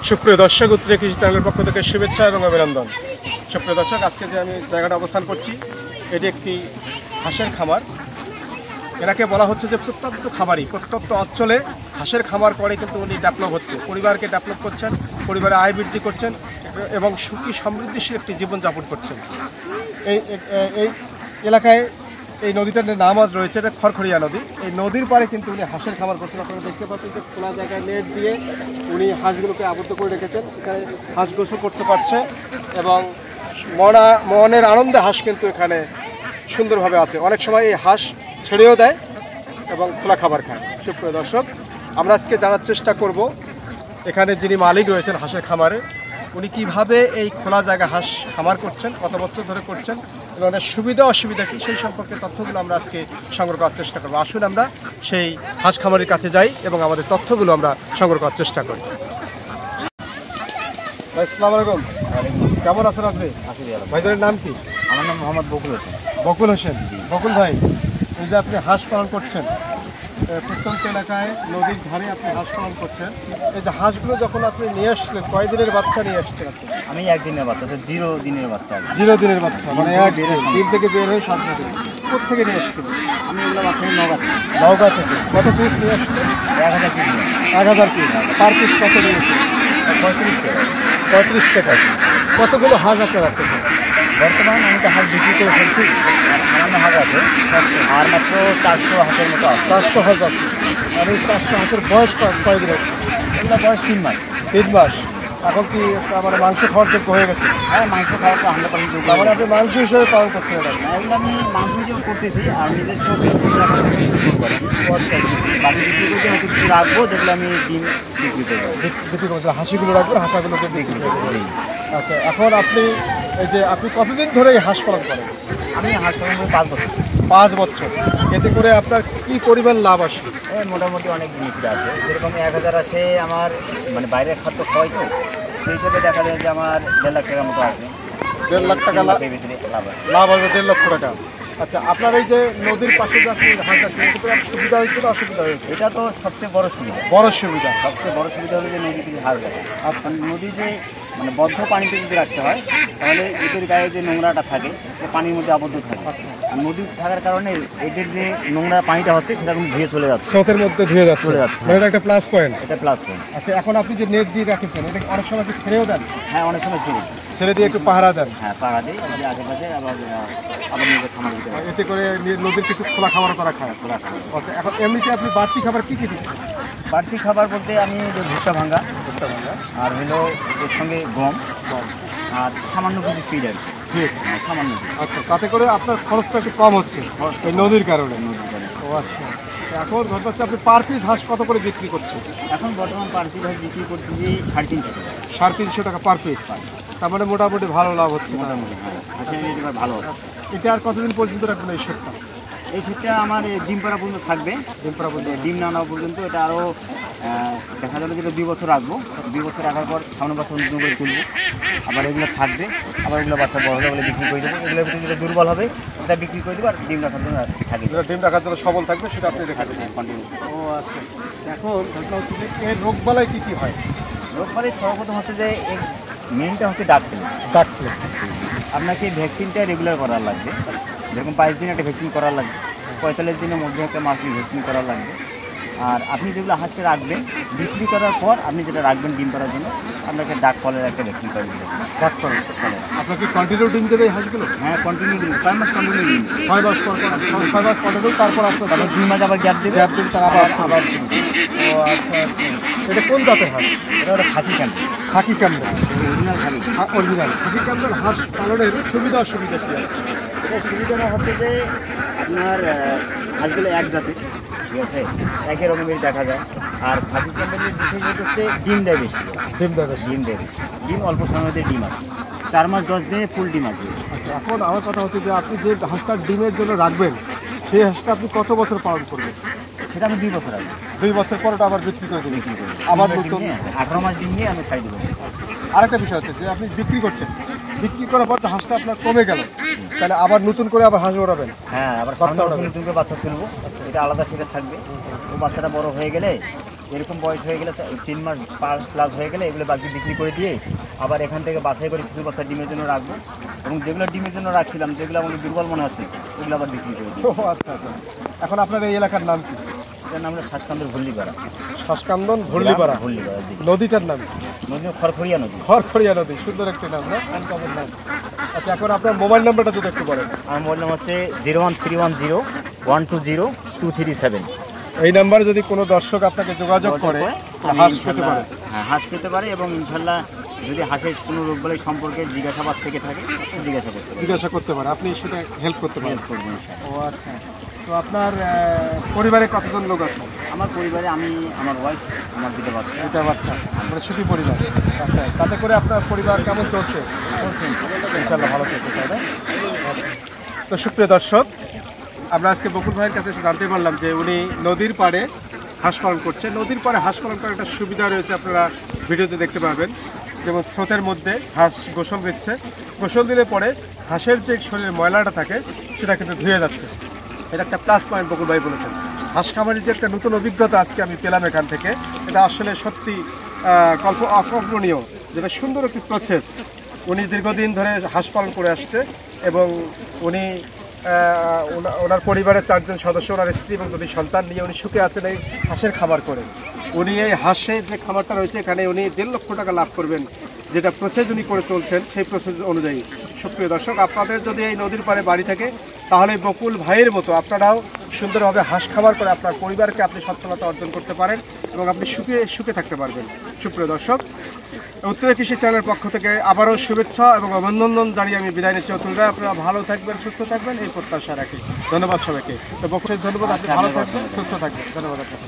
সুপ্রিয় দর্শক, উত্তরে কৃষি চ্যানেলের পক্ষ থেকে শুভেচ্ছা এবং অভিনন্দন। সুপ্রিয় দর্শক, আজকে যে আমি জায়গাটা অবস্থান করছি এটি একটি হাঁসের খামার। এনাকে বলা হচ্ছে যে প্রত্যন্ত খামারি, প্রত্যন্ত অঞ্চলে হাঁসের খামার করে কিন্তু উনি ডেভেলপ হচ্ছে, পরিবারকে ডেভেলপ করছেন, পরিবারে আয় বৃদ্ধি করছেন এবং সুখী সমৃদ্ধিশীল একটি জীবনযাপন করছেন। এই এলাকায় এই নদীটার নাম আজ রয়েছে, এটা খড়খড়িয়া নদী। এই নদীর পাড়ে কিন্তু উনি হাঁসের খামার করছেন। আপনারা দেখতে পাচ্ছেন যে খোলা জায়গায় নেট দিয়ে উনি হাঁসগুলোকে আবদ্ধ করে রেখেছেন। এখানে হাঁস গোসল করতে পারছে এবং মনের আনন্দে হাঁস কিন্তু এখানে সুন্দরভাবে আছে। অনেক সময় এই হাঁস ছেড়েও দেয় এবং খোলা খাবার খায়। সুপ্রিয় দর্শক, আমরা আজকে জানার চেষ্টা করব এখানে যিনি মালিক রয়েছেন হাঁসের খামারে, উনি কীভাবে এই খোলা জায়গা হাঁস খামার করছেন, কত বছর ধরে করছেন এবং অনেক সুবিধা অসুবিধা কী সেই সম্পর্কে তথ্যগুলো আমরা আজকে সংগ্রহ করার চেষ্টা করবো। আসুন আমরা সেই হাঁস খামারের কাছে যাই এবং আমাদের তথ্যগুলো আমরা সংগ্রহ করার চেষ্টা করি। ভাই আসসালামু আলাইকুম। কেমন আছেন আপনি? ভাইদের নাম কি? আমার নাম মোহাম্মদ বকুল হোসেন। বকুল হোসেন। বকুল ভাই, এই যে আপনি হাঁস পালন করছেন প্রত্যন্ত এলাকায় নদীর ধারে আপনি হাঁস পালন করছেন, এই যে হাঁসগুলো যখন আপনি নিয়ে আসছিলেন কয় দিনের বাচ্চা নিয়ে আসছেন আপনি? আমি 1 দিনের বাচ্চা, 0 দিনের বাচ্চা। 0 দিনের বাচ্চা, মানে ডিম থেকে বের হয়ে 7 দিন। কোথেকে নিয়ে আসছিলেন? আমি এগুলো বাচ্চা নওগাঁ থেকে। নওগাঁ থেকে। কত পিস নিয়ে আসছিলেন? 1000 পিস। 1000 পিস। পার পিস কত নিয়েছেন? 35 টাকা। 35 টাকা। কতগুলো হাঁস আপনার আছে? বর্তমান আমি তো হাঁস বিক্রি করে ফেলছি, সামান্য হাঁস আছে আর মাত্র 400 হাঁসের মতো আছে। 400 হাঁস আছে। আর এই 400 হাঁসের বয়স কয়দিন হচ্ছে? এগুলো বয়স 3 মাস। 3 মাস। এখন কি আমার মাংস খাওয়ার যোগ্য হয়ে গেছে? হ্যাঁ, মাংস খাওয়া তো 100% যোগ্য। তারপরে আপনি মাংস হিসেবে পালন করছেন এটা? এগুলো আমি মাংস হিসেবে করতেছি আর নিজস্ব বাকি বিক্রি করতে হয়তো কিছু রাখবো, যেগুলো আমি ডিম বিক্রি করবো। বিক্রি করতে হাঁসিগুলো রাখবেন, হাঁসাগুলোকে বিক্রি করবেন। আচ্ছা, এখন আপনি এই যে আপনি কতদিন ধরে এই হাঁস পালন করেন? আমি হাঁস পালন করি 5 বছর। 5 বছর। এতে করে আপনার কি পরিমাণ লাভ আসে? মোটামুটি অনেক বেনিফিট আছে। যেরকম 1000 আসে আমার, মানে বাইরের খাদ্য খাওয়াই তো, সেই হিসেবে দেখা যায় যে আমার 1.5 লাখ টাকার মতো আসবে। 1.5 লাখ টাকা লাভ আসবে। 1.5 লক্ষ টাকা। আচ্ছা, আপনার এই যে নদীর পাশে যে আপনি হাঁস আছে, এতে করে সুবিধা হয়েছে না অসুবিধা হয়েছে? এটা তো সবচেয়ে বড় সুবিধা। সবচেয়ে বড় সুবিধা হলো যে নদী থেকে হাঁস রাখা। আচ্ছা, নদীতে মানে বদ্ধ পানিতে যদি রাখতে হয় তাহলে এদের গায়ে যে নোংরাটা থাকে পানির মধ্যে আবদ্ধ থাকে। আর নদী থাকার কারণে এদের যে নোংরা পানিটা হচ্ছে সেটা কিন্তু ধুয়ে চলে যাচ্ছে, স্রোতের মধ্যে ধুয়ে যাচ্ছে। এটা একটা প্লাস পয়েন্ট। এটা প্লাস পয়েন্ট। আচ্ছা, এখন আপনি যে নেট দিয়ে রাখেছেন, এটা অনেক সময় কি ছেড়েও দেন? হ্যাঁ, অনেক সময় ছেড়ে দিয়ে একটু পাহারা দেন? হ্যাঁ, পাহারা দিই। আশেপাশে আবার নিজের খামার দিতে হয়। এতে করে নদীর কিছু খোলা খাবার তারা খায়। আচ্ছা, এখন এমনিতে আপনি বাড়তি খাবার কী কী দিচ্ছেন? বাড়তি খাবার বলতে আমি যে ভুট্টা ভাঙা আর হলো এর সঙ্গে গম আর সামান্য কিছু ফিড আর কি, সামান্য। আচ্ছা, তাতে করে আপনার খরচটা একটু কম হচ্ছে এই নদীর কারণে। ও আচ্ছা, এখন ঘটনা হচ্ছে আপনি পার পিস হাঁস কত করে বিক্রি করছেন? এখন বর্তমান পার পিস হাঁস বিক্রি করতেছি 350 টাকা। 350 টাকা পার পিস। তার মানে মোটামুটি ভালো লাভ হচ্ছে। মোটামুটি হ্যাঁ, ভালো হচ্ছে। এটা আর কতদিন পর্যন্ত রাখবেন এই শেডটা? এই শেডটা আমার ডিম পাড়া পর্যন্ত থাকবে। ডিম না নেওয়া পর্যন্ত এটা আরও দেখা যাবে যেটা 2 বছর রাখবো। 2 বছর রাখার পর সামনে বছর নতুন করে তুলবো, আবার এগুলো থাকবে, আবার এগুলো বাচ্চা বড় হবে বলে বিক্রি করে দেবো। এগুলোর ভিতরে যেটা দুর্বল হবে সেটা বিক্রি করে দেবো, আর ডিম রাখার জন্য থাকবে। ডিম রাখার জন্য সবল থাকবে সেটা আপনি রেখে দেবেন কন্টিনিউ। ও আচ্ছা, এখন ঘটনা হচ্ছে যে এর রোগবালাই কী কী হয়? রোগবালাই সর্বপ্রথম হচ্ছে যে এই মেনটা হচ্ছে ডাক ফেলে। আপনাকে ভ্যাকসিনটা রেগুলার করার লাগবে। যেরকম 5 দিন একটা ভ্যাকসিন করার লাগবে, 45 দিনের মধ্যে একটা মাসলি ভ্যাকসিন করার লাগবে। আর আপনি যেগুলো হাঁসকে রাখবেন বিক্রি করার পর আপনি যেটা রাখবেন ডিম করার জন্য, আপনাকে ডাক ফলের একটা ভ্যাকসিন করে দেবেন। ডাক ফল আপনাকে কন্টিনিউ ডিম দেবে এই হাঁসগুলো? হ্যাঁ, কন্টিনিউ ডিম 6 মাস কন্টিনিউ ডিম। 6 মাস পর 6 মাস পর দেবেন, তারপর আস্তে আস্তে 2 মাস আবার গ্যাপ দেবে, তার আবার। ও আচ্ছা আচ্ছা, এটা কোন জাতের হাঁস? এটা হলো খাকি ক্যাম্প। খাকি ক্যাম্পেল, অরিজিনাল খাকি। অরিজিনাল খাকি ক্যাম্পেল হাঁস পালনের সুবিধা অসুবিধা কী আছে? এটা সুবিধাটা হচ্ছে যে আপনার হাঁসগুলো এক জাতের, ঠিক আছে, একই রকমের দেখা যায়। আর খাকি ক্যাম্পেলের বিশেষ হচ্ছে ডিম দেয় বেশি। ডিম অল্প সময়তে ডিম আসে, 4 মাস 10 দিনে ফুল ডিম আসবে। আচ্ছা, এখন আমার কথা হচ্ছে যে আপনি যে হাঁসটার ডিমের জন্য রাখবেন সেই হাঁসটা আপনি কত বছর পালন করবেন? সেটা আমি 2 বছর আগে। 2 বছর পর ওটা আবার বিক্রি করে বিক্রি করি। আবার ডিম নিয়ে 18 মাস ডিম নিয়ে আমি ছাড়ি দেবো। আরেকটা বিষয় হচ্ছে যে আপনি বিক্রি করছেন, বিক্রি করার পর তো হাঁসটা আপনার কমে গেল, তাহলে আবার নতুন করে আবার হাঁস ওড়াবেন? হ্যাঁ, আবার বাচ্চা সামনে ওঠাবে। নতুন করে বাচ্চা তুলবো, এটা আলাদা সেটা থাকবে। ও বাচ্চাটা বড় হয়ে গেলে, এরকম বয়স হয়ে গেলে 3 মাস প্লাস হয়ে গেলে এগুলো বাকি বিক্রি করে দিয়ে আবার এখান থেকে বাছাই করে কিছু বাচ্চা ডিমের জন্য রাখবো, এবং যেগুলো ডিমের জন্য রাখছিলাম, যেগুলো আমাদের দুর্বল মনে হচ্ছে, ওগুলো আবার বিক্রি করে দিই। ও আচ্ছা আচ্ছা। এখন আপনার এই এলাকার নাম কি? এটার নাম হলো শ্বাসকান্দের ভল্লিপাড়া। শ্বাসকান্দন ভল্লিপাড়া। ভল্লিপাড়া, জি। নদীটার নাম? নদী খড়খড়িয়া নদী। খড়খড়িয়া নদী, সুন্দর একটি নাম না, আনকমন নাম। আচ্ছা, এখন আপনার মোবাইল নাম্বারটা যদি একটু বলেন। আমার মোবাইল নাম্বার হচ্ছে 01310120237। এই নাম্বারে যদি কোনো দর্শক আপনাকে যোগাযোগ করে আমি হাঁস পেতে ইনশাল্লাহ, পারে? হ্যাঁ, হাঁস পেতে পারে, এবং ইনশাল্লাহ যদি হাঁসের কোনো রোগবালাই সম্পর্কে জিজ্ঞাসাবাদ থেকে থাকে তো জিজ্ঞাসা করতে পারে, আপনি সেটা হেল্প করতে পারেন। হেল্প করবো ইনশাল্লাহ। ও আচ্ছা। তো আপনার পরিবারে কতজন লোক আছে? আমার পরিবারে আমি, আমার ওয়াইফ, আমার দুটো বাচ্চা। দুটা বাচ্চা, মানে সুখী পরিবার। আচ্ছা, তাতে করে আপনার পরিবার কেমন চলছে? ইনশাল্লাহ ভালো চলছে, তাই না? তো সুপ্রিয় দর্শক, আমরা আজকে বকুল ভাইয়ের কাছে এসে জানতে পারলাম যে উনি নদীর পাড়ে হাঁস পালন করছে। নদীর পাড়ে হাঁস পালন করার একটা সুবিধা রয়েছে, আপনারা ভিডিওতে দেখতে পাবেন। যেমন স্রোতের মধ্যে হাঁস গোসল দিচ্ছে, গোসল দিলে পরে হাঁসের যে শরীরের ময়লাটা থাকে সেটা কিন্তু ধুয়ে যাচ্ছে। এটা একটা প্লাস পয়েন্ট বকুল ভাই বলেছেন। হাঁস খামারের যে একটা নতুন অভিজ্ঞতা আজকে আমি পেলাম এখান থেকে, এটা আসলে সত্যি অকল্পনীয়, যেটা সুন্দর একটি প্রসেস। উনি দীর্ঘদিন ধরে হাঁস পালন করে আসছে, এবং উনি ওনার পরিবারের 4 জন সদস্য, ওনার স্ত্রী এবং 2টি সন্তান নিয়ে উনি সুখে আছেন এই হাঁসের খামার করে। উনি এই হাঁসের যে খামারটা রয়েছে এখানে উনি 1.5 লক্ষ টাকা লাভ করবেন, যেটা প্রসেস উনি করে চলছেন সেই প্রসেস অনুযায়ী। সুপ্রিয় দর্শক, আপনাদের যদি এই নদীর পাড়ে বাড়ি থাকে, তাহলে বকুল ভাইয়ের মতো আপনারাও সুন্দরভাবে হাঁস খামার করে আপনার পরিবারকে আপনি সচ্ছলতা অর্জন করতে পারেন, এবং আপনি সুখে থাকতে পারবেন। সুপ্রিয় দর্শক, উত্তরের কৃষি চ্যানেলের পক্ষ থেকে আবারও শুভেচ্ছা এবং অভিনন্দন জানিয়ে আমি বিদায় নিচ্ছি। অতুলরা, আপনারা ভালো থাকবেন, সুস্থ থাকবেন, এই প্রত্যাশা রাখি। ধন্যবাদ সবাইকে। তো বকুল, ধন্যবাদ। আপনি ভালো থাকবেন, সুস্থ থাকবেন। ধন্যবাদ আপনাকে।